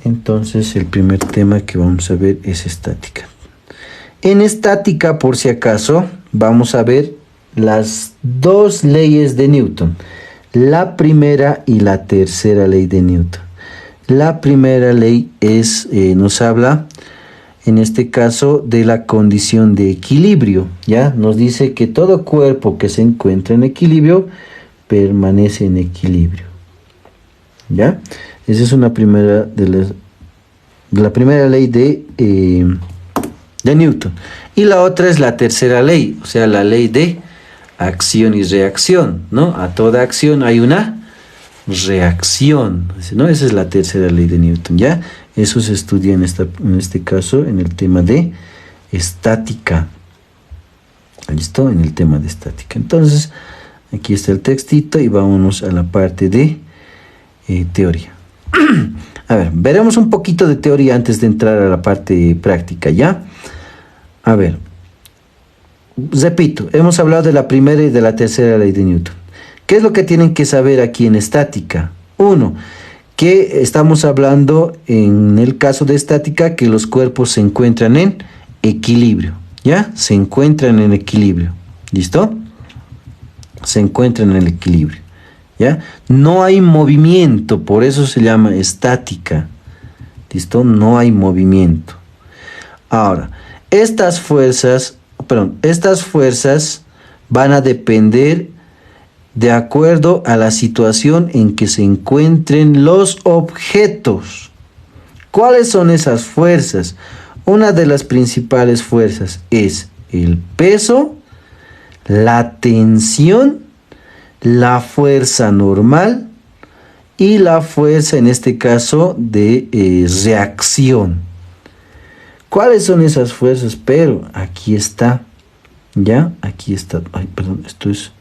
Entonces el primer tema que vamos a ver es estática. En estática, por si acaso, vamos a ver las dos leyes de Newton. La primera y la tercera ley de Newton. La primera ley nos habla, en este caso, de la condición de equilibrio. ¿Ya? Nos dice que todo cuerpo que se encuentra en equilibrio permanece en equilibrio. ¿Ya? Esa es una primera la primera ley de Newton. Y la otra es la tercera ley, o sea, la ley de acción y reacción, ¿no? A toda acción hay una reacción, ¿no? Esa es la tercera ley de Newton, ¿ya? Eso se estudia en este caso en el tema de estática. ¿Listo? En el tema de estática. Entonces, aquí está el textito y vámonos a la parte de teoría. A ver, veremos un poquito de teoría antes de entrar a la parte práctica, ¿ya? A ver, repito, hemos hablado de la primera y de la tercera ley de Newton. ¿Qué es lo que tienen que saber aquí en estática? Uno, que estamos hablando en el caso de estática que los cuerpos se encuentran en equilibrio, ¿ya? Se encuentran en equilibrio, ¿listo? Se encuentran en el equilibrio, ¿ya? No hay movimiento, por eso se llama estática, ¿listo? No hay movimiento. Ahora, estas fuerzas van a depender de acuerdo a la situación en que se encuentren los objetos. ¿Cuáles son esas fuerzas? Una de las principales fuerzas es el peso, la tensión, la fuerza normal y la fuerza, en este caso, de reacción. ¿Cuáles son esas fuerzas? Pero aquí está, ¿ya? Aquí está. Ay, perdón, esto es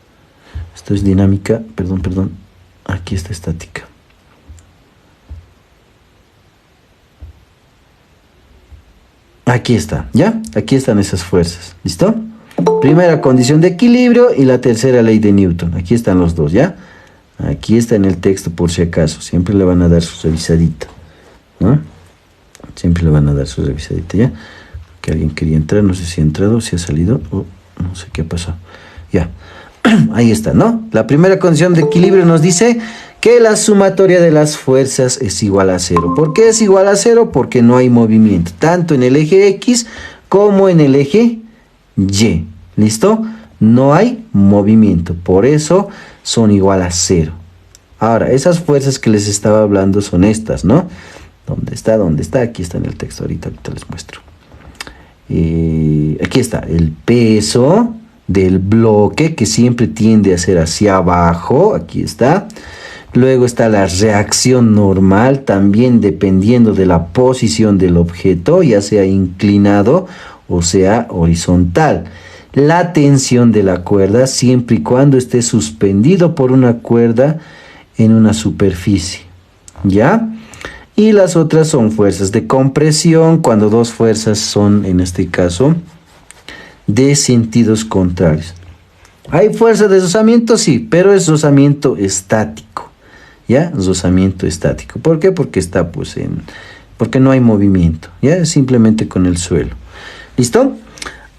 dinámica, perdón. Aquí está estática. Aquí está, ¿ya? Aquí están esas fuerzas, ¿listo? Primera condición de equilibrio y la tercera ley de Newton. Aquí están los dos, ¿ya? Aquí está en el texto por si acaso. Siempre le van a dar su revisadita, ¿no? Siempre le van a dar su revisadita, ¿ya? Que alguien quería entrar, no sé si ha entrado, si ha salido, o no sé qué ha pasado. Ya, ahí está, ¿no? La primera condición de equilibrio nos dice que la sumatoria de las fuerzas es igual a cero. ¿Por qué es igual a cero? Porque no hay movimiento, tanto en el eje X como en el eje Y. ¿Listo? No hay movimiento, por eso son igual a cero. Ahora, esas fuerzas que les estaba hablando son estas, ¿no? ¿Dónde está? Aquí está en el texto, ahorita les muestro. Aquí está, el peso del bloque que siempre tiende a ser hacia abajo, aquí está. Luego está la reacción normal, también dependiendo de la posición del objeto, ya sea inclinado o sea horizontal. La tensión de la cuerda, siempre y cuando esté suspendido por una cuerda en una superficie, ¿ya? Y las otras son fuerzas de compresión, cuando dos fuerzas son, en este caso, de sentidos contrarios. ¿Hay fuerza de deslizamiento? Sí, pero es deslizamiento estático, ¿ya? Deslizamiento estático. ¿Por qué? Porque está, porque no hay movimiento, ¿ya? Es simplemente con el suelo. ¿Listo?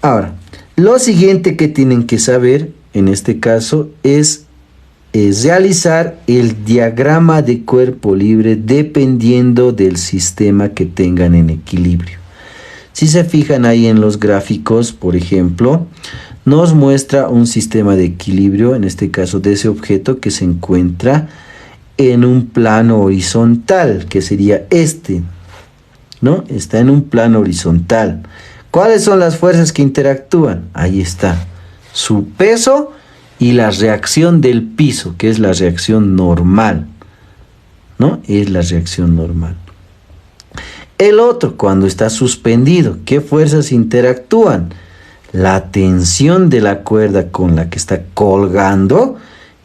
Ahora, lo siguiente que tienen que saber, en este caso, es realizar el diagrama de cuerpo libre dependiendo del sistema que tengan en equilibrio. Si se fijan ahí en los gráficos, por ejemplo, nos muestra un sistema de equilibrio, en este caso de ese objeto que se encuentra en un plano horizontal, que sería este, ¿no? Está en un plano horizontal. ¿Cuáles son las fuerzas que interactúan? Ahí está, su peso y la reacción del piso, que es la reacción normal, ¿no? Es la reacción normal. El otro, cuando está suspendido, ¿qué fuerzas interactúan? La tensión de la cuerda con la que está colgando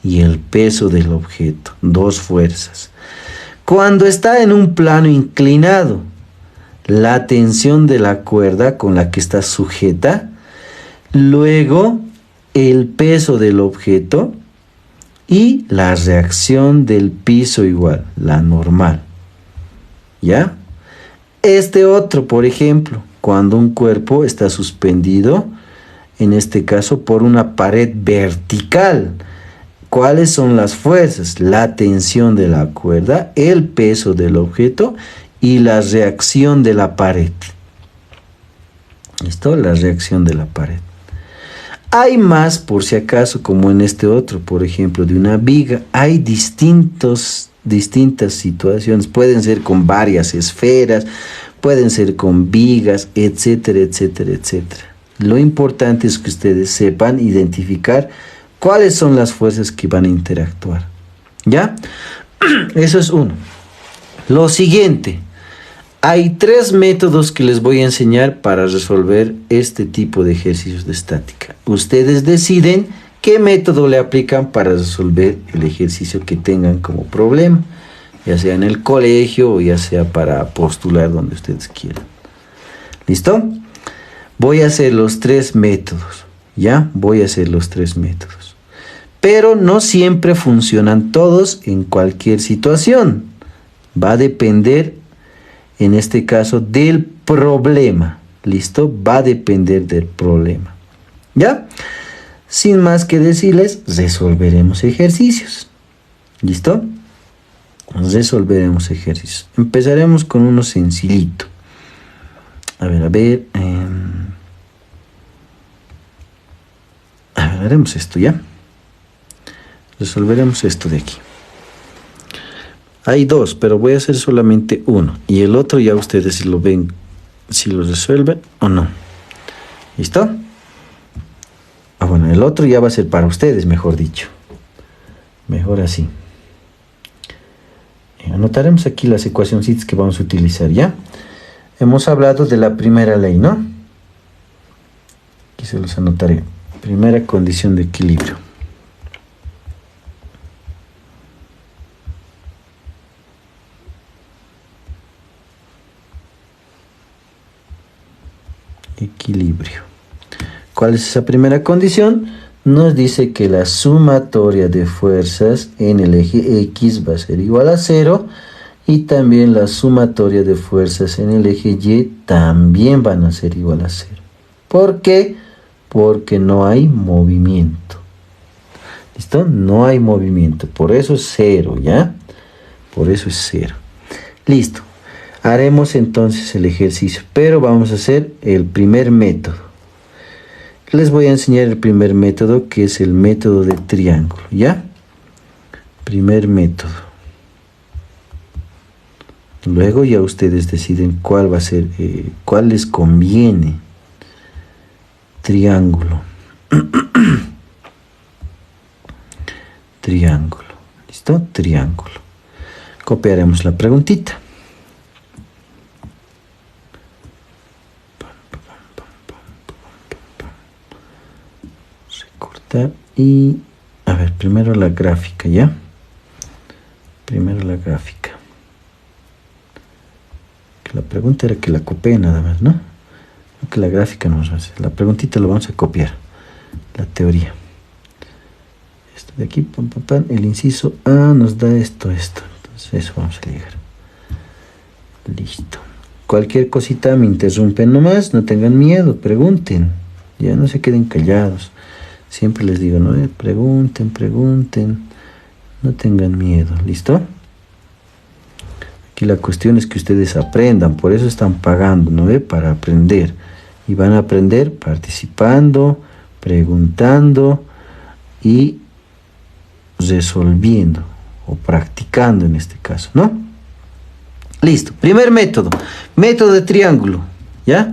y el peso del objeto, dos fuerzas. Cuando está en un plano inclinado, la tensión de la cuerda con la que está sujeta, luego el peso del objeto y la reacción del piso igual, la normal, ¿ya? Este otro, por ejemplo, cuando un cuerpo está suspendido, en este caso por una pared vertical. ¿Cuáles son las fuerzas? La tensión de la cuerda, el peso del objeto y la reacción de la pared. ¿Listo? La reacción de la pared. Hay más, por si acaso, como en este otro, por ejemplo, de una viga. Hay distintas situaciones. Pueden ser con varias esferas, pueden ser con vigas, etcétera, etcétera, etcétera. Lo importante es que ustedes sepan identificar cuáles son las fuerzas que van a interactuar. ¿Ya? Eso es uno. Lo siguiente. Hay 3 métodos que les voy a enseñar para resolver este tipo de ejercicios de estática. Ustedes deciden qué método le aplican para resolver el ejercicio que tengan como problema, ya sea en el colegio o ya sea para postular donde ustedes quieran. ¿Listo? Voy a hacer los 3 métodos, ¿ya? Voy a hacer los 3 métodos. Pero no siempre funcionan todos en cualquier situación. Va a depender, en este caso, del problema. ¿Listo? Va a depender del problema. ¿Ya? Sin más que decirles, resolveremos ejercicios. ¿Listo? Resolveremos ejercicios. Empezaremos con uno sencillito. A ver. Haremos esto, ¿ya? Resolveremos esto de aquí. Hay 2, pero voy a hacer solamente uno. Y el otro ya ustedes lo ven, si lo resuelven o no. ¿Listo? Bueno, el otro ya va a ser para ustedes, mejor dicho. Mejor así. Anotaremos aquí las ecuacioncitas que vamos a utilizar, ¿ya? Hemos hablado de la primera ley, ¿no? Aquí se los anotaré. Primera condición de equilibrio. Equilibrio. ¿Cuál es esa primera condición? Nos dice que la sumatoria de fuerzas en el eje X va a ser igual a 0 y también la sumatoria de fuerzas en el eje Y también van a ser igual a 0. ¿Por qué? Porque no hay movimiento. ¿Listo? No hay movimiento. Por eso es 0, ¿ya? Por eso es 0. Listo. Haremos entonces el ejercicio, pero vamos a hacer el primer método. Les voy a enseñar el primer método, que es el método de triángulo, ¿ya? Primer método. Luego ya ustedes deciden cuál va a ser, cuál les conviene. Triángulo. Triángulo. ¿Listo? Triángulo. Copiaremos la preguntita. Recortar y... A ver, primero la gráfica, ¿ya? Primero la gráfica. Que la pregunta era que la copie nada más, ¿no? Que la gráfica no vamos a hacer. La preguntita lo vamos a copiar. La teoría. Esto de aquí, pam, pam, pam. El inciso A nos da esto. Entonces eso vamos a llegar. Listo. Cualquier cosita me interrumpen nomás. No tengan miedo, pregunten. Ya no se queden callados. Siempre les digo, ¿no? Pregunten. No tengan miedo. ¿Listo? Aquí la cuestión es que ustedes aprendan. Por eso están pagando, ¿no? Para aprender. Y van a aprender participando, preguntando y resolviendo o practicando en este caso, ¿no? Listo. Primer método. Método de triángulo. ¿Ya?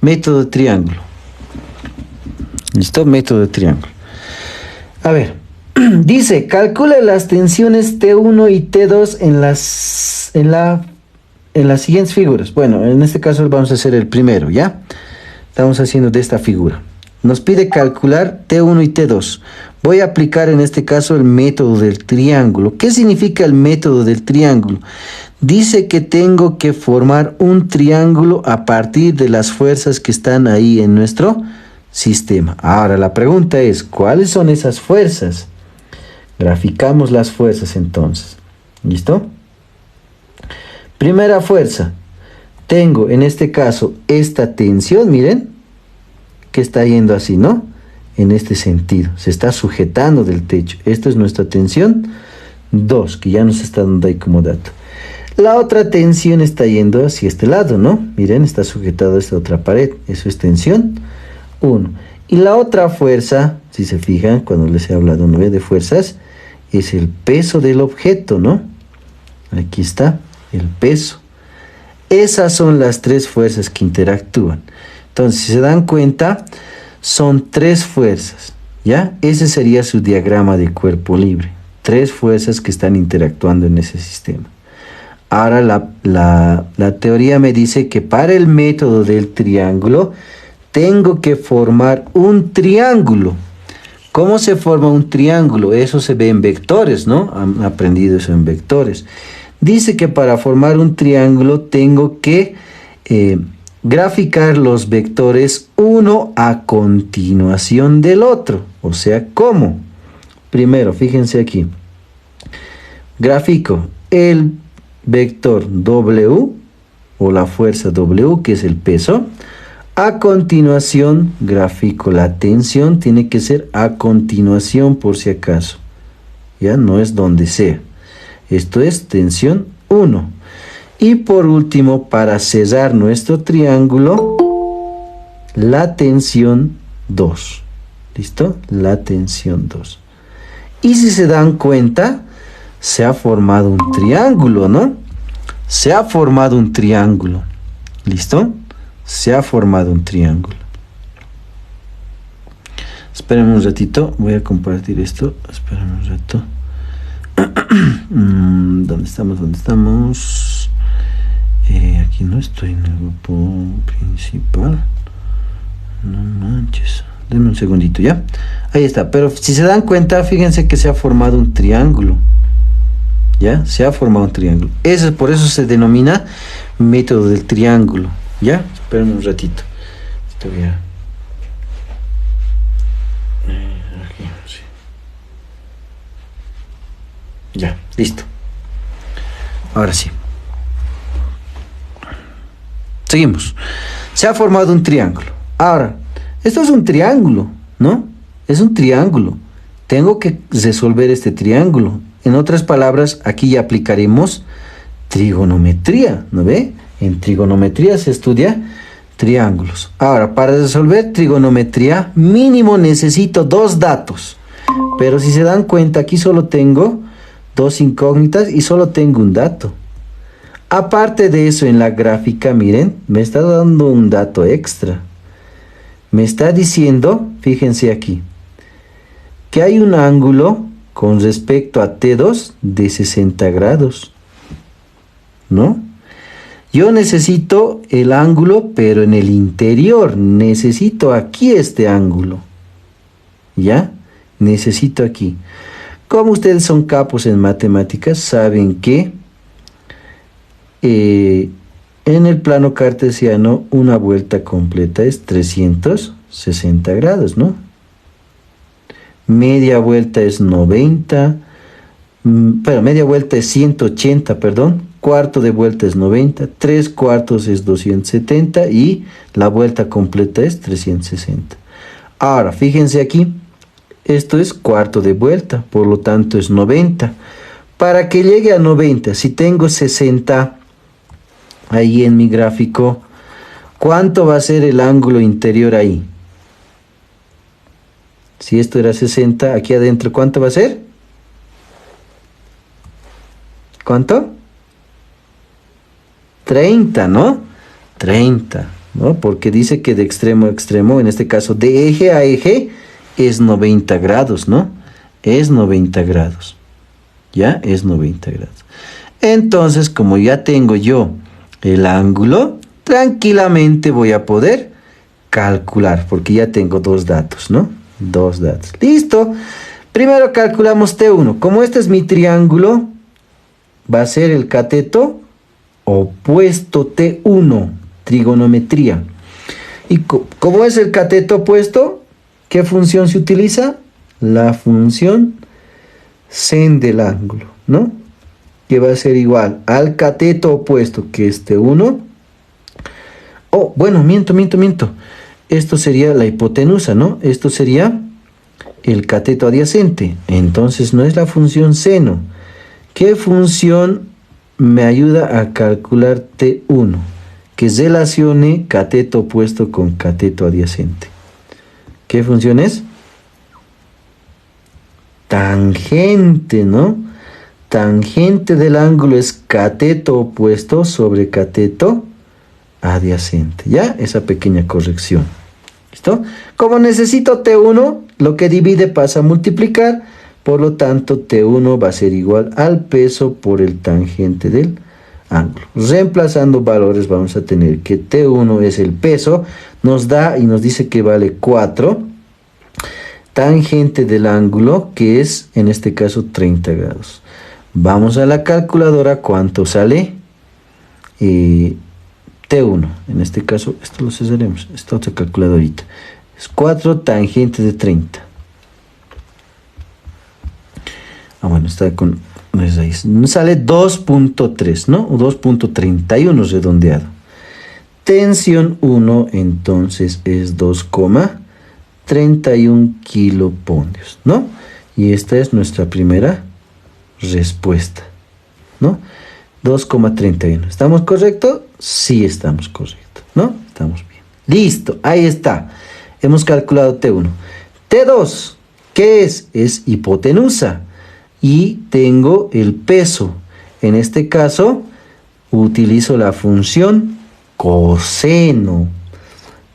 Método de triángulo. ¿Listo? Método de triángulo. A ver. Dice, calcula las tensiones T1 y T2 en las siguientes figuras. Bueno, en este caso vamos a hacer el primero, ¿ya? Estamos haciendo de esta figura. Nos pide calcular T1 y T2. Voy a aplicar en este caso el método del triángulo. ¿Qué significa el método del triángulo? Dice que tengo que formar un triángulo a partir de las fuerzas que están ahí en nuestro sistema. Ahora la pregunta es, ¿cuáles son esas fuerzas? Graficamos las fuerzas entonces. ¿Listo? Primera fuerza. Tengo en este caso esta tensión, miren, que está yendo así, ¿no? En este sentido, se está sujetando del techo. Esta es nuestra tensión 2, que ya nos está dando ahí como dato. La otra tensión está yendo hacia este lado, ¿no? Miren, está sujetado a esta otra pared. Eso es tensión 1. Y la otra fuerza, si se fijan, cuando les he hablado una vez de fuerzas, es el peso del objeto, ¿no? Aquí está, el peso. Esas son las tres fuerzas que interactúan. Entonces, si se dan cuenta, son tres fuerzas, ¿ya? Ese sería su diagrama de cuerpo libre. Tres fuerzas que están interactuando en ese sistema. Ahora la teoría me dice que para el método del triángulo tengo que formar un triángulo. ¿Cómo se forma un triángulo? Eso se ve en vectores, ¿no? Han aprendido eso en vectores. Dice que para formar un triángulo tengo que graficar los vectores uno a continuación del otro. O sea, ¿cómo? Primero, fíjense aquí. Grafico el vector W o la fuerza W, que es el peso. A continuación, grafico la tensión. Tiene que ser a continuación por si acaso. Ya no es donde sea. Esto es tensión 1. Y por último, para cerrar nuestro triángulo, la tensión 2. ¿Listo? La tensión 2. Y si se dan cuenta, se ha formado un triángulo, ¿no? Se ha formado un triángulo. ¿Listo? Se ha formado un triángulo. Espérenme un ratito. Voy a compartir esto. Espérenme un rato. ¿Dónde estamos? ¿Dónde estamos? Aquí no estoy en el grupo principal. No manches. Denme un segundito, ¿ya? Ahí está. Pero si se dan cuenta, fíjense que se ha formado un triángulo. ¿Ya? Se ha formado un triángulo. Por eso se denomina método del triángulo. ¿Ya? Espérenme un ratito. Esto voy a... Aquí, sí. Ya, listo. Ahora sí. Seguimos. Se ha formado un triángulo. Ahora, esto es un triángulo, ¿no? Es un triángulo. Tengo que resolver este triángulo. En otras palabras, aquí ya aplicaremos trigonometría, ¿no ve? En trigonometría se estudia triángulos. Ahora, para resolver trigonometría, mínimo necesito dos datos. Pero si se dan cuenta, aquí solo tengo dos incógnitas y solo tengo un dato. Aparte de eso, en la gráfica, miren, me está dando un dato extra. Me está diciendo, fíjense aquí, que hay un ángulo con respecto a T2 de 60 grados, ¿no? Yo necesito el ángulo, pero en el interior. Necesito aquí este ángulo, ¿ya? Necesito aquí. Como ustedes son capos en matemáticas, saben que en el plano cartesiano una vuelta completa es 360 grados, ¿no? Media vuelta es 90, pero media vuelta es 180, perdón. Cuarto de vuelta es 90, 3/4 es 270 y la vuelta completa es 360. Ahora, fíjense aquí, esto es cuarto de vuelta, por lo tanto es 90. Para que llegue a 90, si tengo 60 ahí en mi gráfico, ¿cuánto va a ser el ángulo interior ahí? Si esto era 60, aquí adentro, ¿cuánto va a ser? ¿Cuánto? 30, ¿no? 30, ¿no? Porque dice que de extremo a extremo, en este caso de eje a eje, es 90 grados, ¿no? Es 90 grados. ¿Ya? Es 90 grados. Entonces, como ya tengo yo el ángulo, tranquilamente voy a poder calcular, porque ya tengo dos datos, ¿no? Dos datos. ¡Listo! Primero calculamos T1. Como este es mi triángulo, va a ser el cateto opuesto T1, trigonometría. Y como es el cateto opuesto, ¿qué función se utiliza? La función sen del ángulo, ¿no? que va a ser igual al cateto opuesto, que es T1. Oh, bueno, miento. Esto sería la hipotenusa, ¿no? Esto sería el cateto adyacente. Entonces no es la función seno. ¿Qué función me ayuda a calcular T1? Que relacione cateto opuesto con cateto adyacente. ¿Qué función es? Tangente, ¿no? Tangente del ángulo es cateto opuesto sobre cateto adyacente. ¿Ya? Esa pequeña corrección. ¿Listo? Como necesito T1, lo que divide pasa a multiplicar. Por lo tanto, T1 va a ser igual al peso por el tangente del ángulo. Reemplazando valores vamos a tener que T1 es el peso. Nos da y nos dice que vale 4. Tangente del ángulo, que es en este caso 30 grados. Vamos a la calculadora. ¿Cuánto sale? T1. En este caso, esto lo cesaremos. Esta otra calculadorita. Es 4 tangente de 30. Bueno, está con... Nos sale 2.3, ¿no? O 2.31 redondeado. Tensión 1, entonces, es 2,31 kiloponios, ¿no? Y esta es nuestra primera respuesta, ¿no? 2,31. ¿Estamos correctos? Sí, estamos correctos, ¿no? Estamos bien. Listo, ahí está. Hemos calculado T1. T2, ¿qué es? Es hipotenusa. Y tengo el peso. En este caso, utilizo la función coseno.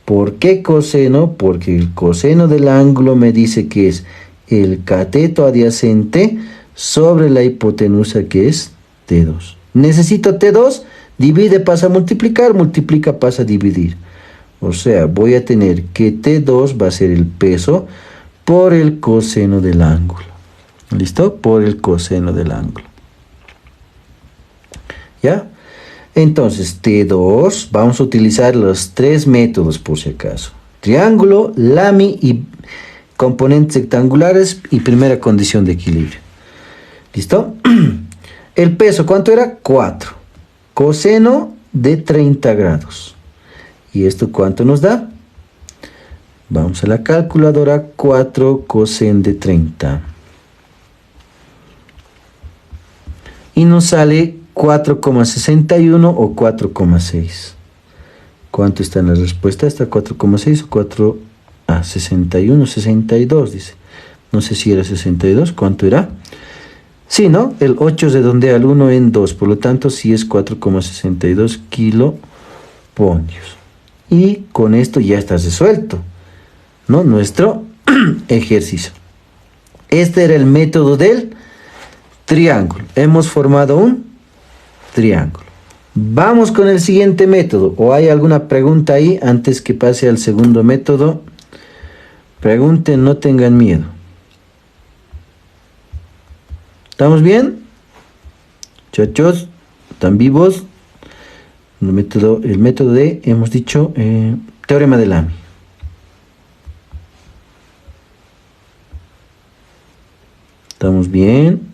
¿Por qué coseno? Porque el coseno del ángulo me dice que es el cateto adyacente sobre la hipotenusa, que es T2. Necesito T2, divide pasa a multiplicar, multiplica pasa a dividir. O sea, voy a tener que T2 va a ser el peso por el coseno del ángulo. ¿Listo? Por el coseno del ángulo. ¿Ya? Entonces, T2, vamos a utilizar los 3 métodos por si acaso. Triángulo, Lamy y componentes rectangulares y primera condición de equilibrio. ¿Listo? El peso, ¿cuánto era? 4. Coseno de 30 grados. ¿Y esto cuánto nos da? Vamos a la calculadora. 4 coseno de 30. Y nos sale 4,61 o 4,6. ¿Cuánto está en la respuesta? Está 4,6 o 4... 61, 62 dice. No sé si era 62. ¿Cuánto era? Sí, ¿no? El 8 redondea el 1 en 2. Por lo tanto, sí es 4,62 kiloponios. Y con esto ya está resuelto, ¿no? Nuestro ejercicio. Este era el método del triángulo. Hemos formado un triángulo. Vamos con el siguiente método. ¿O hay alguna pregunta ahí antes que pase al segundo método? Pregunten, no tengan miedo. ¿Estamos bien? Muchachos, ¿están vivos? El método de, hemos dicho, teorema de Lamy. ¿Estamos bien?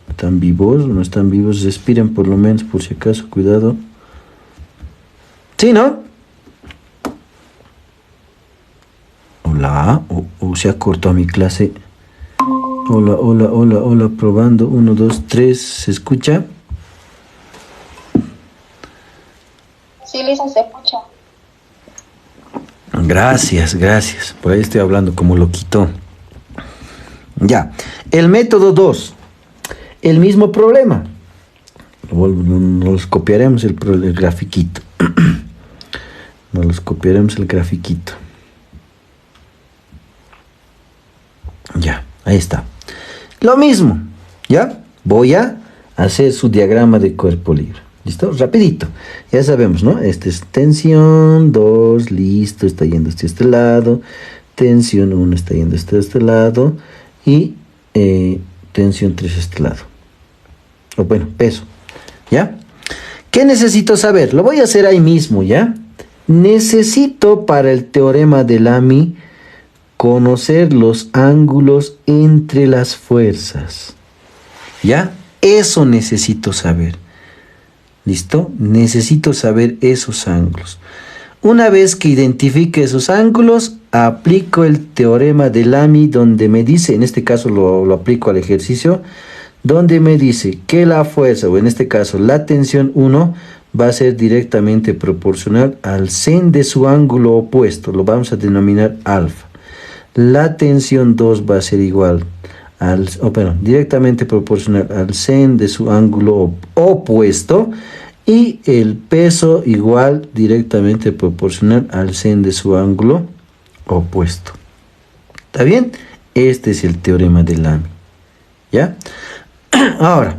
¿Están vivos? ¿No están vivos? Respiren por lo menos, por si acaso, cuidado. ¿Sí, no? Hola, o se ha cortado mi clase. Hola, probando. 1, 2, 3, ¿se escucha? Sí, Lisa, se escucha. Gracias. Por ahí estoy hablando como loquito. Ya, el método 2. El mismo problema. Nos copiaremos el grafiquito. Nos copiaremos el grafiquito. Ya, ahí está. Lo mismo, ¿ya? Voy a hacer su diagrama de cuerpo libre. ¿Listo? Rapidito. Ya sabemos, ¿no? Este es tensión 2, listo, está yendo hacia este lado. Tensión 1 está yendo hacia este lado. Y tensión 3 a este lado. O bueno, peso. ¿Ya? ¿Qué necesito saber? Lo voy a hacer ahí mismo, ¿ya? Necesito para el teorema de Lamy conocer los ángulos entre las fuerzas. ¿Ya? Eso necesito saber. ¿Listo? Necesito saber esos ángulos. Una vez que identifique esos ángulos, aplico el teorema de Lamy donde me dice, en este caso lo aplico al ejercicio, donde me dice que la fuerza, o en este caso la tensión 1, va a ser directamente proporcional al sen de su ángulo opuesto. Lo vamos a denominar alfa. La tensión 2 va a ser igual directamente proporcional al sen de su ángulo opuesto. Y el peso igual directamente proporcional al sen de su ángulo opuesto. ¿Está bien? Este es el teorema de Lamy. ¿Ya? Ahora,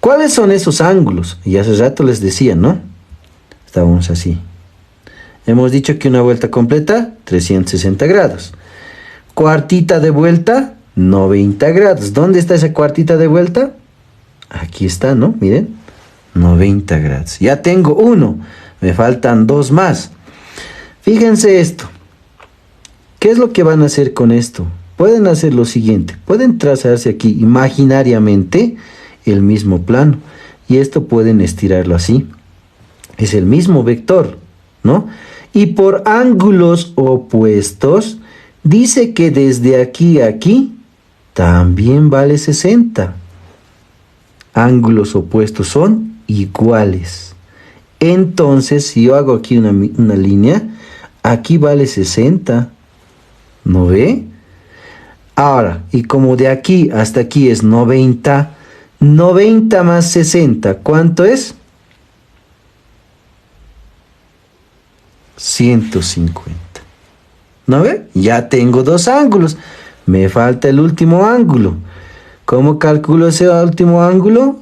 ¿cuáles son esos ángulos? Y hace rato les decía, ¿no? Estábamos así. Hemos dicho que una vuelta completa, 360 grados. Cuartita de vuelta, 90 grados. ¿Dónde está esa cuartita de vuelta? Aquí está, ¿no? Miren. 90 grados. Ya tengo uno. Me faltan dos más. Fíjense esto. ¿Qué es lo que van a hacer con esto? Pueden hacer lo siguiente. Pueden trazarse aquí imaginariamente el mismo plano. Y esto pueden estirarlo así. Es el mismo vector, ¿no? Y por ángulos opuestos, dice que desde aquí a aquí también vale 60. Ángulos opuestos son iguales. Entonces, si yo hago aquí una línea, aquí vale 60. ¿No ve? Ahora, y como de aquí hasta aquí es 90, 90 más 60, ¿cuánto es? 150. ¿No ve? Ya tengo dos ángulos. Me falta el último ángulo. ¿Cómo calculo ese último ángulo?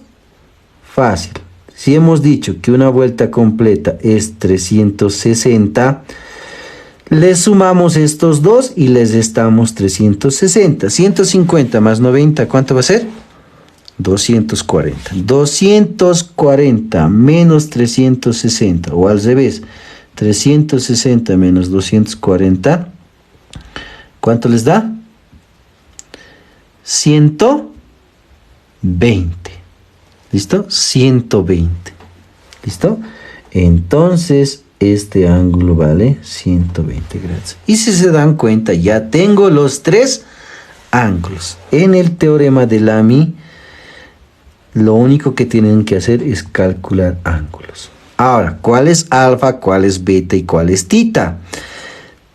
Fácil. Si hemos dicho que una vuelta completa es 360, le sumamos estos dos y les restamos 360. 150 más 90, ¿cuánto va a ser? 240. 240 menos 360, o al revés, 360 menos 240, ¿cuánto les da? 120. ¿Listo? 120. ¿Listo? Entonces, este ángulo vale 120 grados. Y si se dan cuenta, ya tengo los tres ángulos. En el teorema de Lamy, lo único que tienen que hacer es calcular ángulos. Ahora, ¿cuál es alfa, cuál es beta y cuál es tita?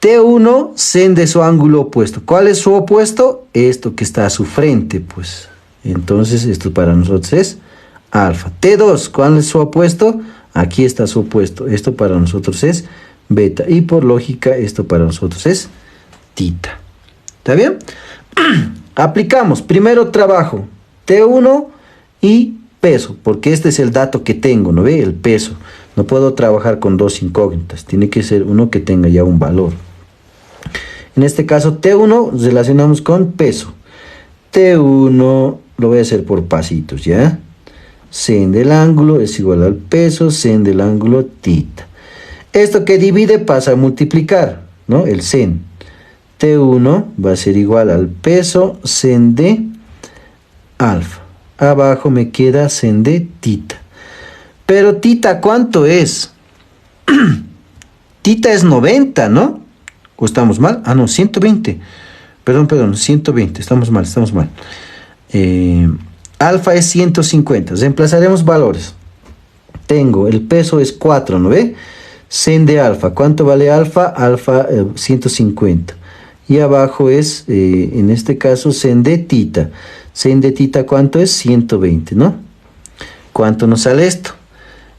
T1, sen de su ángulo opuesto. ¿Cuál es su opuesto? Esto que está a su frente, pues. Entonces, esto para nosotros es alfa. T2, ¿cuál es su opuesto? Aquí está su opuesto. Esto para nosotros es beta. Y por lógica, esto para nosotros es tita. ¿Está bien? Aplicamos. Primero trabajo. T1 y peso. Porque este es el dato que tengo, ¿no ve? El peso. No puedo trabajar con dos incógnitas. Tiene que ser uno que tenga ya un valor. En este caso, T1 relacionamos con peso. T1 lo voy a hacer por pasitos, ¿ya? Sen del ángulo es igual al peso, sen del ángulo tita. Esto que divide pasa a multiplicar, ¿no? El sen. T1 va a ser igual al peso sen de alfa. Abajo me queda sen de tita. Pero tita, ¿cuánto es? Tita es 90, ¿no? ¿O estamos mal? Ah, no, 120. Perdón, 120. Estamos mal. Alfa es 150. Reemplazaremos valores. Tengo, el peso es 4, ¿no ve? Sen de alfa. ¿Cuánto vale alfa? Alfa 150. Y abajo es, en este caso, sen de tita. Sen de tita, ¿cuánto es? 120, ¿no? ¿Cuánto nos sale esto?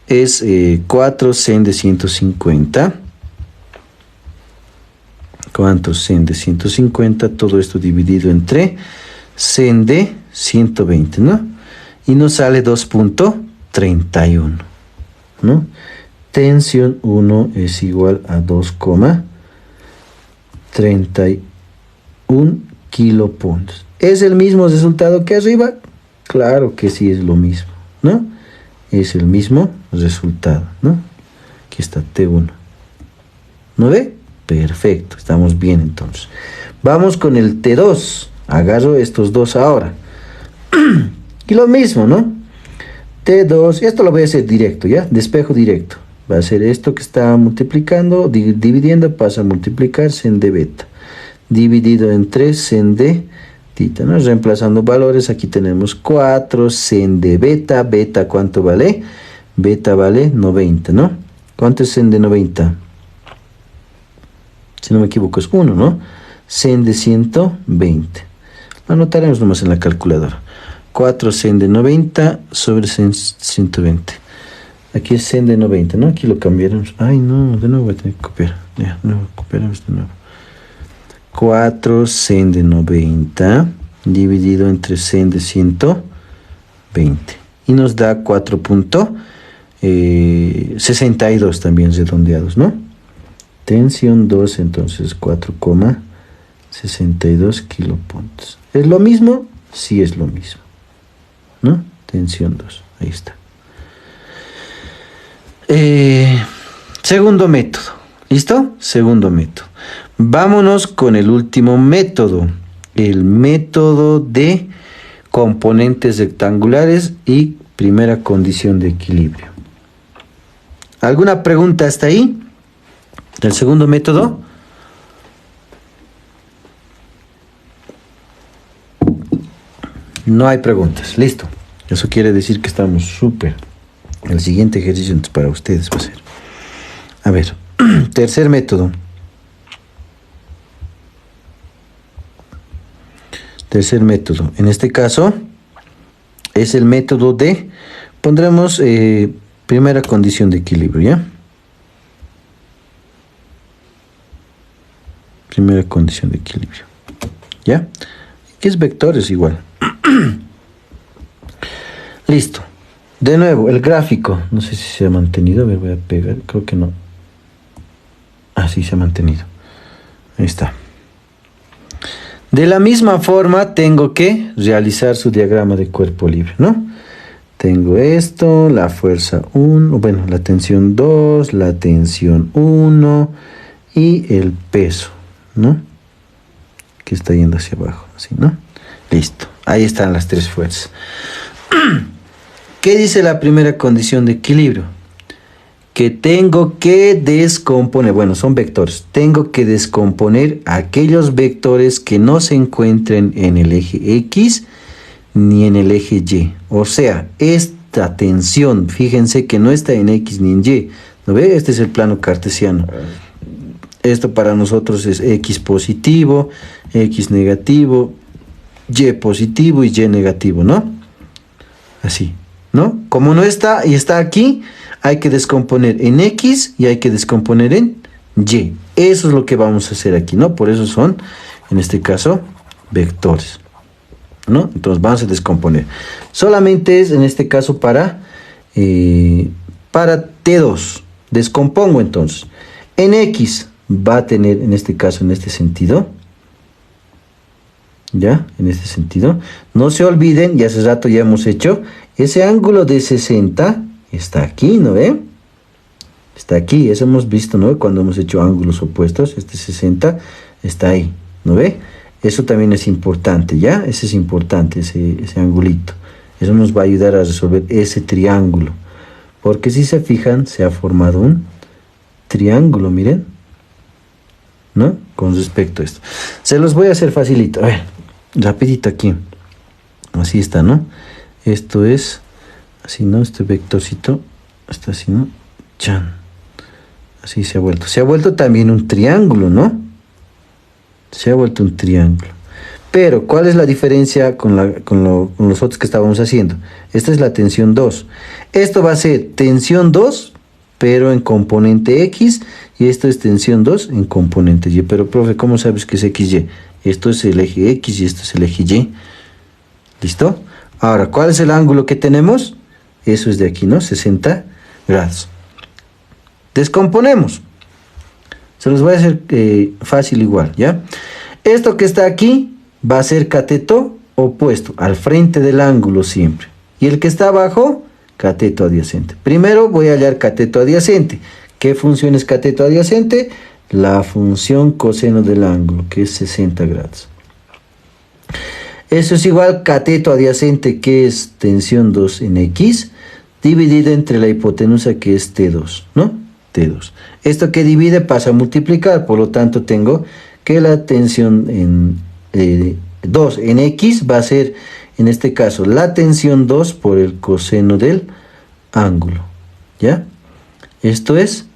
Es 4 sen de 150. ¿Cuánto sen de 150? Todo esto dividido entre sen de 120, ¿no? Y nos sale 2.31, ¿no? Tensión 1 es igual a 2,31 kilopuntos. ¿Es el mismo resultado que arriba? Claro que sí es lo mismo, ¿no? Es el mismo resultado, ¿no? Aquí está T1. ¿No ve? Perfecto, estamos bien entonces. Vamos con el T2. Agarro estos dos ahora. Y lo mismo, ¿no? T2, esto lo voy a hacer directo, ¿ya? Despejo directo. Va a ser esto que está multiplicando, dividiendo, pasa a multiplicar sen de beta. Dividido entre sen de tita, ¿no? Reemplazando valores, aquí tenemos 4 sen de beta. Beta, ¿cuánto vale? Beta vale 90, ¿no? ¿Cuánto es sen de 90? Si no me equivoco es 1, ¿no? Sen de 120. Lo anotaremos nomás en la calculadora. 4 sen de 90 sobre sen 120. Aquí es sen de 90, ¿no? Aquí lo cambiaron. Ay, no, de nuevo voy a tener que copiar. Ya, de nuevo, copiaremos de nuevo. 4 sen de 90 dividido entre sen de 120. Y nos da 4.62 también redondeados, ¿no? Tensión 2, entonces 4,62 kilopuntos. ¿Es lo mismo? Sí es lo mismo, ¿no? Tensión 2, ahí está. Segundo método, ¿listo? Segundo método. Vámonos con el último método, el método de componentes rectangulares y primera condición de equilibrio. ¿Alguna pregunta hasta ahí? ¿Del segundo método? No hay preguntas, listo. Eso quiere decir que estamos súper. El siguiente ejercicio para ustedes va a ser. A ver, tercer método. Tercer método. En este caso es el método de, pondremos primera condición de equilibrio, ¿ya? Primera condición de equilibrio, ¿ya? Que es vectores igual. Listo. De nuevo, el gráfico. No sé si se ha mantenido. A ver, voy a pegar. Creo que no. Ah, sí, se ha mantenido. Ahí está. De la misma forma, tengo que realizar su diagrama de cuerpo libre, ¿no? Tengo esto, la fuerza 1, bueno, la tensión 2, la tensión 1 y el peso, ¿no? Que está yendo hacia abajo, así, ¿no? Listo. Ahí están las tres fuerzas. ¿Qué dice la primera condición de equilibrio? Que tengo que descomponer, bueno, son vectores, tengo que descomponer aquellos vectores que no se encuentren en el eje X ni en el eje Y. O sea, esta tensión, fíjense que no está en X ni en Y. ¿No ve? Este es el plano cartesiano. Esto para nosotros es X positivo, X negativo, Y positivo y Y negativo, ¿no? Así, ¿no? Como no está y está aquí, hay que descomponer en X y hay que descomponer en Y. Eso es lo que vamos a hacer aquí, ¿no? Por eso son, en este caso, vectores, ¿no? Entonces vamos a descomponer. Solamente es, en este caso, para T2. Descompongo entonces. En X va a tener, en este caso, en este sentido, ¿ya? En este sentido. No se olviden, y hace rato ya hemos hecho, ese ángulo de 60 está aquí, ¿no ve? Está aquí, eso hemos visto, ¿no? Cuando hemos hecho ángulos opuestos, este 60 está ahí, ¿no ve? Eso también es importante, ¿ya? Ese es importante, ese angulito. Eso nos va a ayudar a resolver ese triángulo. Porque si se fijan, se ha formado un triángulo, miren, ¿no? Con respecto a esto. Se los voy a hacer facilito. A ver, rapidito aquí. Así está, ¿no? Esto es así, ¿no? Este vectorcito está así, ¿no? Chan. Así se ha vuelto. Se ha vuelto también un triángulo, ¿no? Se ha vuelto un triángulo. Pero, ¿cuál es la diferencia con los otros que estábamos haciendo? Esta es la tensión 2. Esto va a ser tensión 2, pero en componente X, y esto es tensión 2 en componente Y. Pero, profe, ¿cómo sabes que es XY? Esto es el eje X y esto es el eje Y. ¿Listo? Ahora, ¿cuál es el ángulo que tenemos? Eso es de aquí, ¿no? 60 grados. Descomponemos. Se los voy a hacer fácil igual, ¿ya? Esto que está aquí va a ser cateto opuesto, al frente del ángulo siempre. Y el que está abajo, cateto adyacente. Primero voy a hallar cateto adyacente. ¿Qué función es cateto adyacente? La función coseno del ángulo, que es 60 grados. Eso es igual cateto adyacente, que es tensión 2 en X, dividido entre la hipotenusa, que es T2, ¿no? T2. Esto que divide pasa a multiplicar, por lo tanto tengo que la tensión en 2 en X va a ser, en este caso, la tensión 2 por el coseno del ángulo, ¿ya? Esto es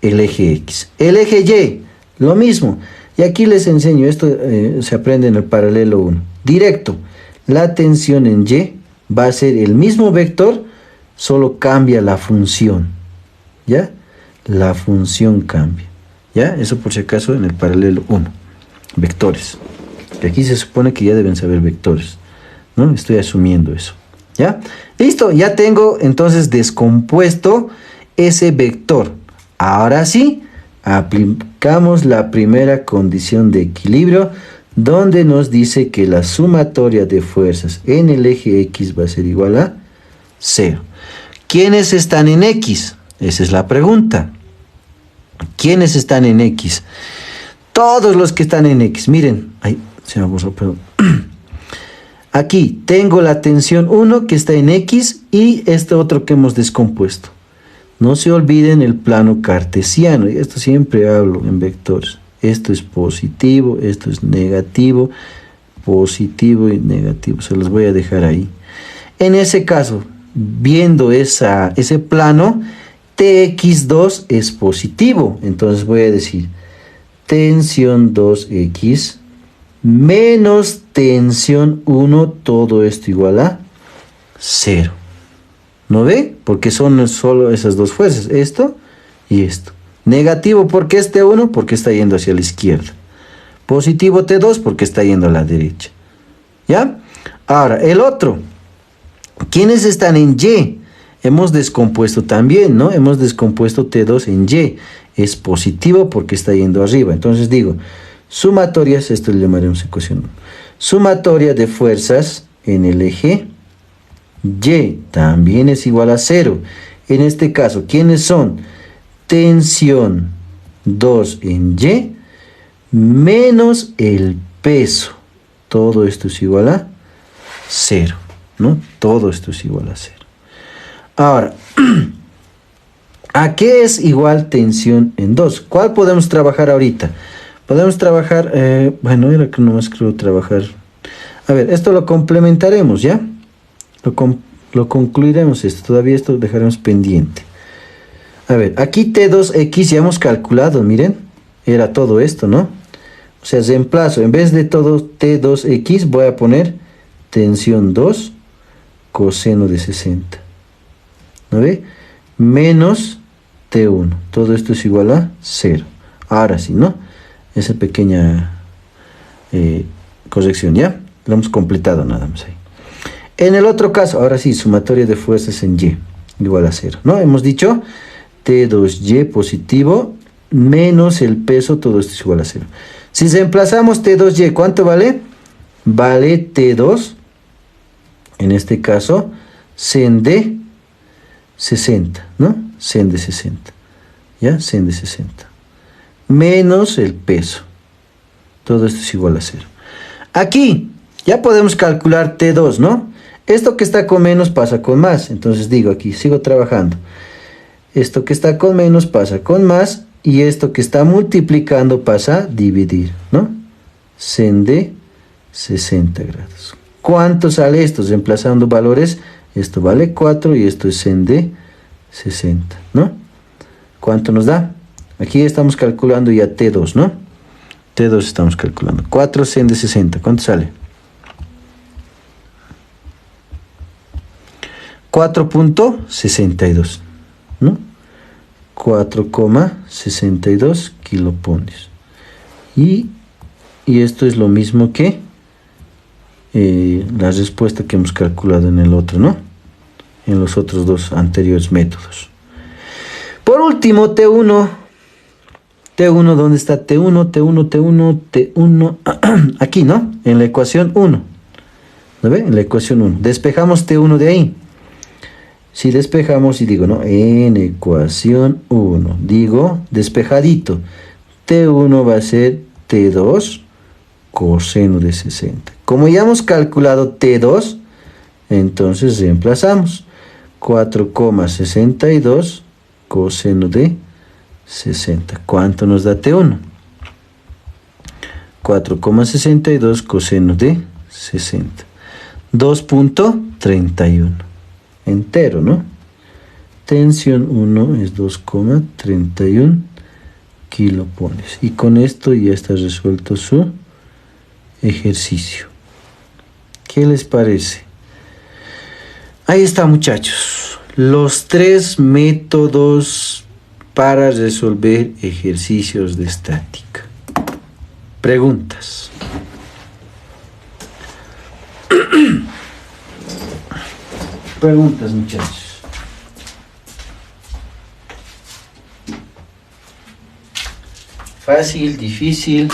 el eje X. El eje Y, lo mismo. Y aquí les enseño, esto se aprende en el paralelo 1. Directo, la tensión en Y va a ser el mismo vector, solo cambia la función, ¿ya? La función cambia, ¿ya? Eso por si acaso en el paralelo 1. Vectores. Que aquí se supone que ya deben saber vectores, ¿no? Estoy asumiendo eso, ¿ya? Listo, ya tengo entonces descompuesto ese vector. Ahora sí, aplicamos la primera condición de equilibrio, donde nos dice que la sumatoria de fuerzas en el eje X va a ser igual a 0. ¿Quiénes están en X? Esa es la pregunta. ¿Quiénes están en X? Todos los que están en X. Miren, ay, se me borró, perdón. Aquí tengo la tensión 1 que está en X y este otro que hemos descompuesto. No se olviden el plano cartesiano, y esto siempre hablo en vectores. Esto es positivo, esto es negativo, positivo y negativo. Se los voy a dejar ahí. En ese caso, viendo ese plano, Tx2 es positivo. Entonces voy a decir tensión 2x menos tensión 1, todo esto igual a 0. ¿No ve? Porque son solo esas dos fuerzas, esto y esto. Negativo, ¿por qué este 1? Porque está yendo hacia la izquierda. Positivo T2 porque está yendo a la derecha. ¿Ya? Ahora, el otro. ¿Quiénes están en Y? Hemos descompuesto también, ¿no? Hemos descompuesto T2 en Y. Es positivo porque está yendo arriba. Entonces digo, sumatorias, esto le llamaremos ecuación 1. Sumatoria de fuerzas en el eje Y también es igual a 0. En este caso, ¿quiénes son? Tensión 2 en Y menos el peso. Todo esto es igual a 0, ¿no? Todo esto es igual a 0. Ahora, ¿a qué es igual tensión en 2? ¿Cuál podemos trabajar ahorita? Podemos trabajar, bueno, era que nomás creo trabajar. A ver, esto lo complementaremos, ¿ya? Lo concluiremos esto, todavía esto dejaremos pendiente. A ver, aquí T2X ya hemos calculado, miren, era todo esto, ¿no? O sea, reemplazo, en vez de todo T2X voy a poner tensión 2 coseno de 60. ¿No ve? Menos T1, todo esto es igual a 0. Ahora sí, ¿no? Esa pequeña corrección, ¿ya? Lo hemos completado nada más ahí. En el otro caso, ahora sí, sumatoria de fuerzas en Y, igual a 0, ¿no? Hemos dicho T2Y positivo menos el peso, todo esto es igual a 0. Si reemplazamos T2Y, ¿cuánto vale? Vale T2, en este caso, sen de 60, ¿no? Sen de 60, ¿ya? Sen de 60. Menos el peso. Todo esto es igual a 0. Aquí ya podemos calcular T2, ¿no? Esto que está con menos pasa con más. Entonces digo aquí, sigo trabajando. Esto que está con menos pasa con más. Y esto que está multiplicando pasa a dividir, ¿no? Sen de 60 grados. ¿Cuánto sale esto? Reemplazando valores. Esto vale 4 y esto es sen de 60, ¿no? ¿Cuánto nos da? Aquí estamos calculando ya T2, ¿no? T2 estamos calculando. 4 sen de 60. ¿Cuánto sale? 4.62, ¿no? 4,62 kiloponios. Y esto es lo mismo que la respuesta que hemos calculado en el otro, ¿no? En los otros dos anteriores métodos. Por último, T1. T1, ¿dónde está T1? T1. Aquí, ¿no? En la ecuación 1. ¿Lo ve? En la ecuación 1. Despejamos T1 de ahí. Si despejamos y digo, ¿no? En ecuación 1. Digo, despejadito. T1 va a ser T2 coseno de 60. Como ya hemos calculado T2, entonces reemplazamos 4,62 coseno de 60. ¿Cuánto nos da T1? 4,62 coseno de 60. 2,31. Entero, ¿no? Tensión 1 es 2,31 kilopones. Y con esto ya está resuelto su ejercicio. ¿Qué les parece? Ahí está, muchachos. Los 3 métodos para resolver ejercicios de estática. Preguntas. Preguntas, muchachos. Fácil, difícil.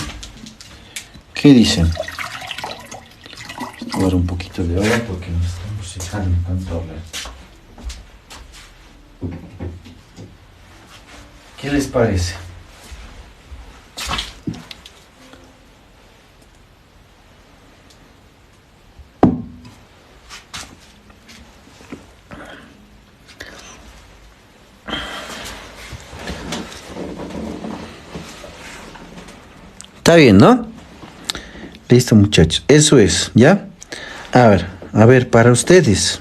¿Qué dicen? Voy a dar un poquito de agua porque nos estamos secando tanto hablar. ¿Qué les parece? Está bien, ¿no? Listo, muchachos. Eso es, ¿ya? A ver, para ustedes.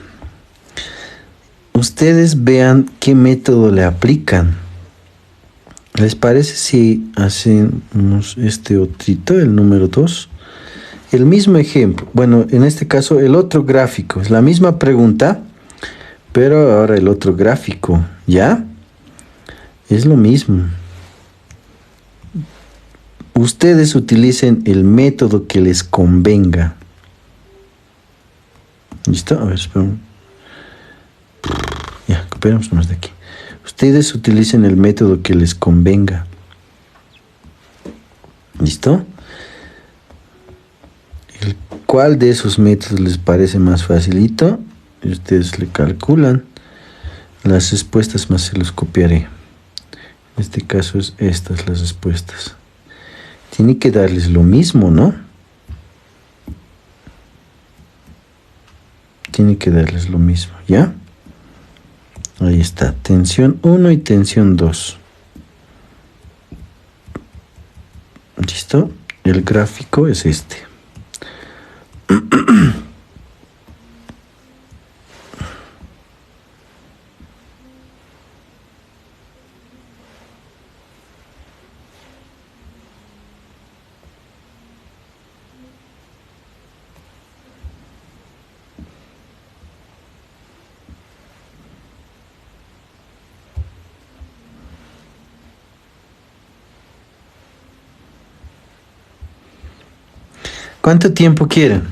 Ustedes vean qué método le aplican. ¿Les parece si hacemos este otrito, el número 2? El mismo ejemplo. Bueno, en este caso el otro gráfico. Es la misma pregunta, pero ahora el otro gráfico, ¿ya? Es lo mismo. Ustedes utilicen el método que les convenga. ¿Listo? A ver, esperen. Ya, copiamos más de aquí. Ustedes utilicen el método que les convenga. ¿Listo? ¿Cuál de esos métodos les parece más facilito? Y ustedes le calculan. Las respuestas más se los copiaré. En este caso es estas las respuestas. Tiene que darles lo mismo, ¿no? Tiene que darles lo mismo, ¿ya? Ahí está, tensión 1 y tensión 2. ¿Listo? El gráfico es este. ¿Cuánto tiempo quieren?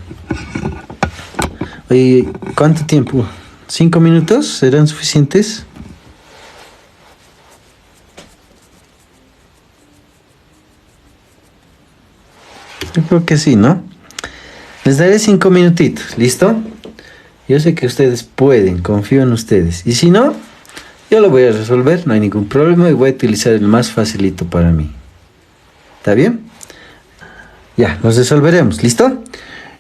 Oye, ¿cuánto tiempo? ¿5 minutos? ¿Serán suficientes? Yo creo que sí, ¿no? Les daré 5 minutitos, ¿listo? Yo sé que ustedes pueden, confío en ustedes. Y si no, yo lo voy a resolver, no hay ningún problema y voy a utilizar el más facilito para mí. ¿Está bien? Ya, los resolveremos, ¿listo?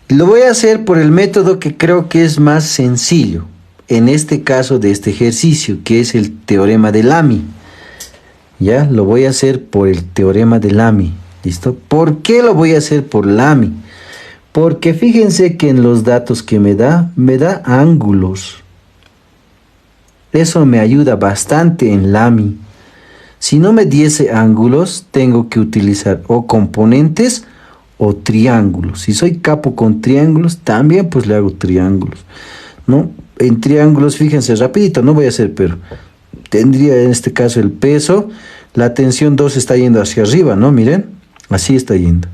Lo voy a hacer por el método que creo que es más sencillo. En este caso de este ejercicio, que es el teorema de Lamy. Ya, lo voy a hacer por el teorema de Lamy. ¿Listo? ¿Por qué lo voy a hacer por Lamy? Porque fíjense que en los datos que me da ángulos. Eso me ayuda bastante en Lamy. Si no me diese ángulos, tengo que utilizar o componentes o triángulos. Si soy capo con triángulos, también pues le hago triángulos, ¿no? En triángulos, fíjense, rapidito, no voy a hacer, pero tendría en este caso el peso, la tensión 2 está yendo hacia arriba, ¿no? Miren, así está yendo.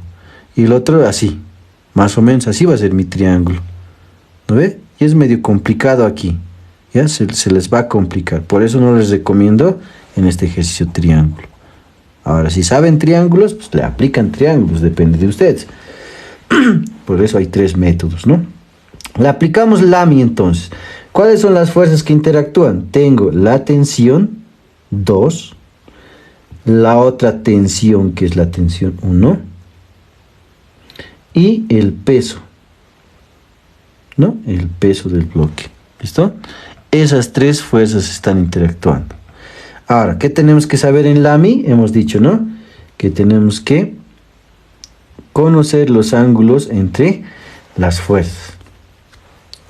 Y el otro así, más o menos así va a ser mi triángulo, ¿no ve? Y es medio complicado aquí, ¿ya? Se les va a complicar, por eso no les recomiendo en este ejercicio triángulo. Ahora, si saben triángulos, pues le aplican triángulos, depende de ustedes. Por eso hay 3 métodos, ¿no? Le aplicamos Lamy entonces. ¿Cuáles son las fuerzas que interactúan? Tengo la tensión 2, la otra tensión que es la tensión 1 y el peso ¿no? El peso del bloque. ¿Listo? Esas tres fuerzas están interactuando. Ahora, ¿qué tenemos que saber en LAMI? Hemos dicho, ¿no? Que tenemos que conocer los ángulos entre las fuerzas.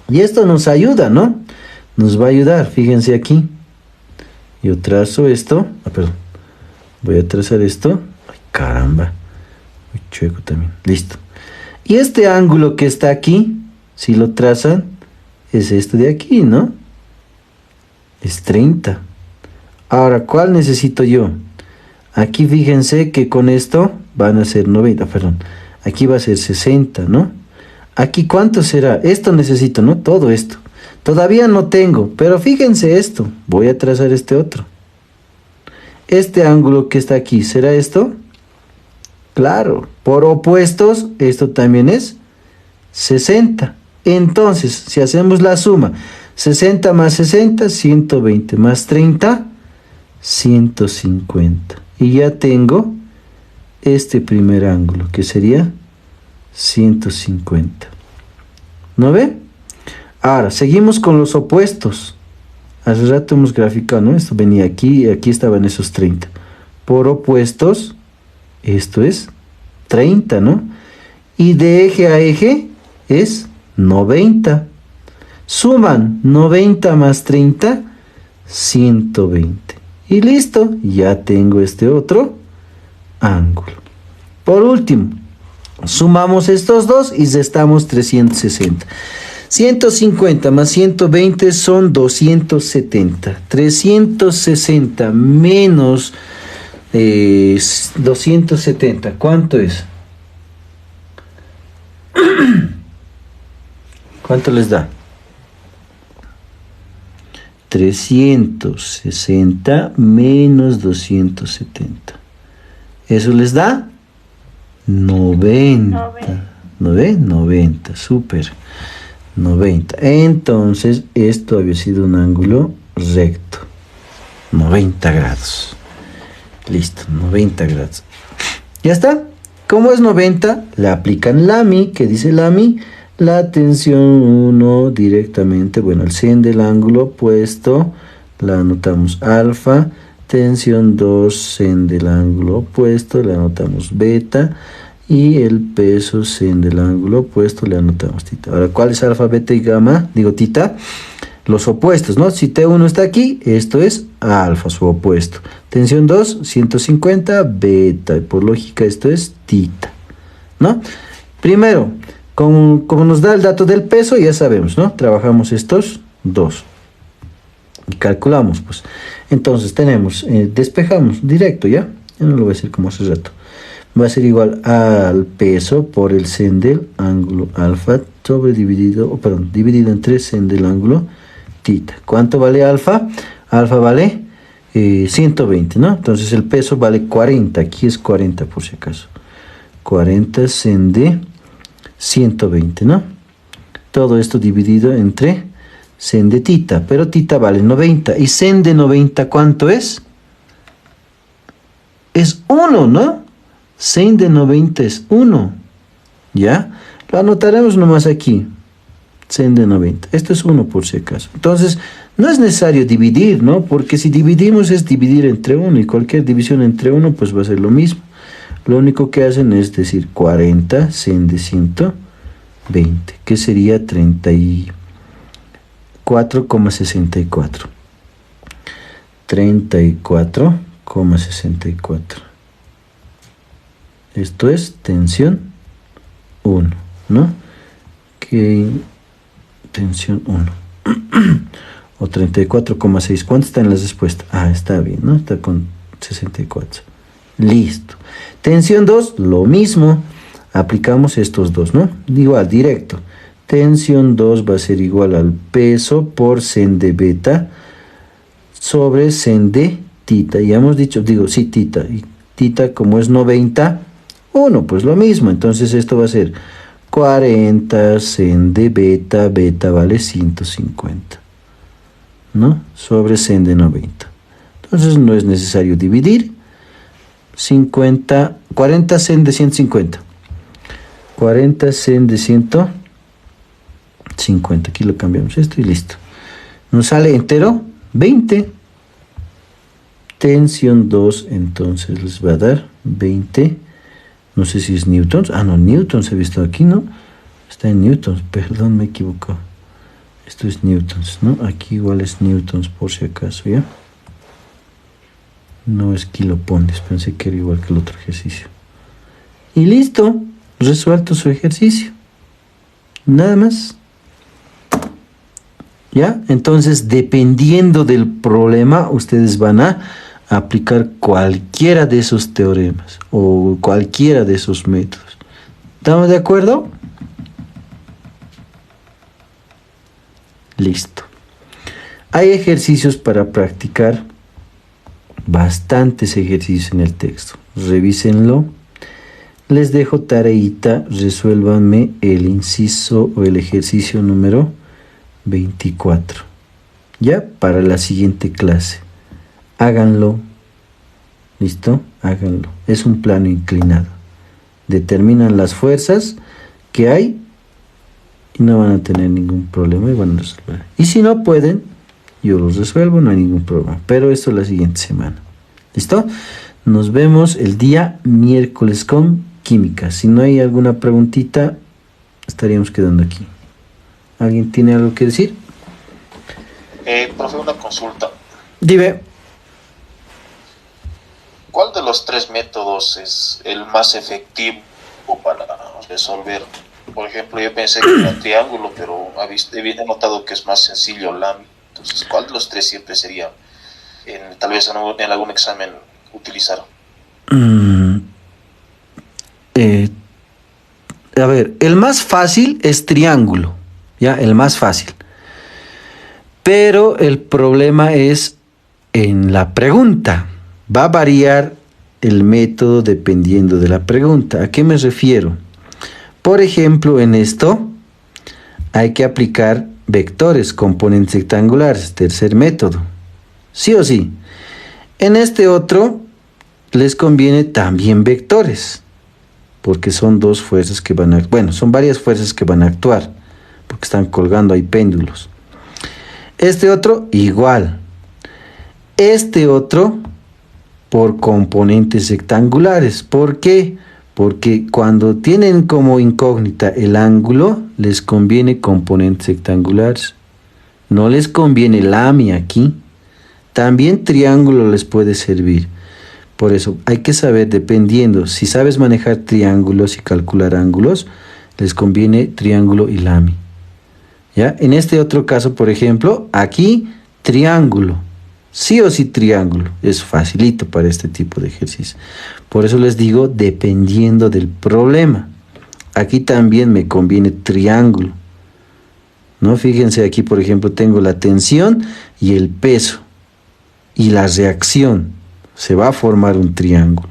Y esto nos ayuda, ¿no? Nos va a ayudar. Fíjense aquí. Yo trazo esto. Perdón. Voy a trazar esto. Ay, caramba. Muy chueco también. Listo. Y este ángulo que está aquí, si lo trazan, es este de aquí, ¿no? Es 30. Ahora, ¿cuál necesito yo? Aquí fíjense que con esto van a ser 90, perdón. Aquí va a ser 60, ¿no? Aquí, ¿cuánto será? Esto necesito, ¿no? Todo esto. Todavía no tengo, pero fíjense esto. Voy a trazar este otro. Este ángulo que está aquí, ¿será esto? Claro, por opuestos, esto también es 60. Entonces, si hacemos la suma, 60 más 60, 120 más 30, 150. Y ya tengo este primer ángulo, que sería 150. ¿No ve? Ahora, seguimos con los opuestos. Hace rato hemos graficado, ¿no? Esto venía aquí y aquí estaban esos 30. Por opuestos, esto es 30, ¿no? Y de eje a eje es 90. Suman 90 más 30, 120. Y listo, ya tengo este otro ángulo. Por último, sumamos estos dos y restamos 360. 150 más 120 son 270. 360 menos 270. ¿Cuánto es? ¿Cuánto les da? 360 menos 270. ¿Eso les da? 90. ¿No ve? 90. Súper. 90. Entonces, esto había sido un ángulo recto. 90 grados. Listo, 90 grados. ¿Ya está? Como es 90, le aplican LAMI. ¿Qué dice LAMI? La tensión 1 directamente, bueno, el 100 del ángulo opuesto, la anotamos alfa. Tensión 2, 100 del ángulo opuesto, le anotamos beta. Y el peso 100 del ángulo opuesto, le anotamos tita. Ahora, ¿cuál es alfa, beta y gamma? Digo tita. Los opuestos, ¿no? Si T1 está aquí, esto es alfa, su opuesto. Tensión 2, 150, beta. Y por lógica, esto es tita, ¿no? Primero, como nos da el dato del peso, ya sabemos, ¿no? Trabajamos estos dos. Y calculamos, pues. Entonces, tenemos, despejamos directo, ¿ya? Ya no lo voy a hacer como hace rato. Va a ser igual al peso por el sen del ángulo alfa dividido entre sen del ángulo tita. ¿Cuánto vale alfa? Alfa vale 120, ¿no? Entonces el peso vale 40. Aquí es 40 por si acaso. 40 sen de 120, ¿no? Todo esto dividido entre sen de tita. Pero tita vale 90. ¿Y sen de 90 cuánto es? Es 1, ¿no? Sen de 90 es 1. ¿Ya? Lo anotaremos nomás aquí. Sen de 90. Esto es 1 por si acaso. Entonces, no es necesario dividir, ¿no? Porque si dividimos es dividir entre 1. Y cualquier división entre 1 pues va a ser lo mismo. Lo único que hacen es decir 40 sen de 120. Que sería 34,64. 34,64. Esto es tensión 1, ¿no? Que tensión 1. O 34,6. ¿Cuánto está en las respuestas? Ah, está bien, ¿no? Está con 64. Listo. Tensión 2, lo mismo. Aplicamos estos dos, ¿no? Igual, directo. Tensión 2 va a ser igual al peso por sen de beta sobre sen de tita. Ya hemos dicho, sí, tita. Y tita, como es 90, 1, pues lo mismo. Entonces esto va a ser 40 sen de beta. Beta vale 150, ¿no? Sobre sen de 90. Entonces no es necesario dividir. 40 sen de 150. 40 sen de 150. 50. Aquí lo cambiamos esto y listo. Nos sale entero 20. Tensión 2, entonces les va a dar 20. No sé si es newtons. Ah, no, newtons he visto aquí, ¿no? Está en newtons, perdón, me he equivocado. Esto es newtons, ¿no? Aquí igual es newtons por si acaso, ¿ya? No es kilopondes, pensé que era igual que el otro ejercicio. Y listo, resuelto su ejercicio. Nada más. ¿Ya? Entonces, dependiendo del problema, ustedes van a aplicar cualquiera de esos teoremas o cualquiera de esos métodos. ¿Estamos de acuerdo? Listo. Hay ejercicios para practicar, bastantes ejercicios en el texto. Revísenlo. Les dejo tareita, resuélvanme el inciso o el ejercicio número 24. Ya para la siguiente clase. Háganlo. ¿Listo? Háganlo. Es un plano inclinado. Determinan las fuerzas que hay y no van a tener ningún problema y van a resolver. Y si no pueden, yo los resuelvo, no hay ningún problema. Pero esto es la siguiente semana. ¿Listo? Nos vemos el día miércoles con química. Si no hay alguna preguntita, estaríamos quedando aquí. ¿Alguien tiene algo que decir? Profe, una consulta. Dime. ¿Cuál de los tres métodos es el más efectivo para resolver? Por ejemplo, yo pensé que era triángulo, pero he notado que es más sencillo LAMI. Entonces, ¿cuál de los tres siempre sería, tal vez en algún examen, utilizar? A ver, el más fácil es triángulo, ¿ya? El más fácil. Pero el problema es en la pregunta. Va a variar el método dependiendo de la pregunta. ¿A qué me refiero? Por ejemplo, en esto hay que aplicar vectores, componentes rectangulares, tercer método. Sí o sí. En este otro les conviene también vectores, porque son dos fuerzas que van a... Bueno, son varias fuerzas que van a actuar, porque están colgando ahí péndulos. Este otro, igual. Este otro, por componentes rectangulares. ¿Por qué? Porque cuando tienen como incógnita el ángulo, les conviene componentes rectangulares. No les conviene LAMI aquí. También triángulo les puede servir. Por eso hay que saber, dependiendo, si sabes manejar triángulos y calcular ángulos, les conviene triángulo y LAMI. ¿Ya? En este otro caso, por ejemplo, aquí triángulo. Sí o sí triángulo. Es facilito para este tipo de ejercicio. Por eso les digo, dependiendo del problema. Aquí también me conviene triángulo. ¿No? Fíjense aquí, por ejemplo, tengo la tensión y el peso. Y la reacción. Se va a formar un triángulo.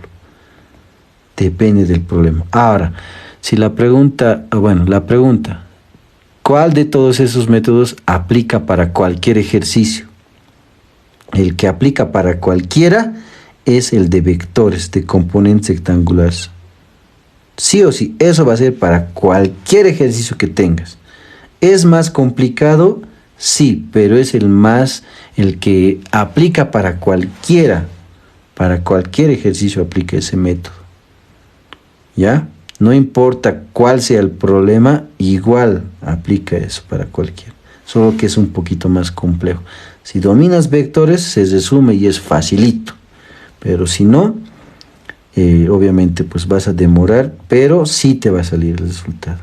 Depende del problema. Ahora, si la pregunta, ¿cuál de todos esos métodos aplica para cualquier ejercicio? El que aplica para cualquiera es el de vectores, de componentes rectangulares. Sí o sí, eso va a ser para cualquier ejercicio que tengas. ¿Es más complicado? Sí, pero es el que aplica para cualquiera. Para cualquier ejercicio aplica ese método. ¿Ya? No importa cuál sea el problema, igual aplica eso para cualquiera. Solo que es un poquito más complejo. Si dominas vectores, se resume y es facilito. Pero si no, obviamente pues vas a demorar, pero sí te va a salir el resultado.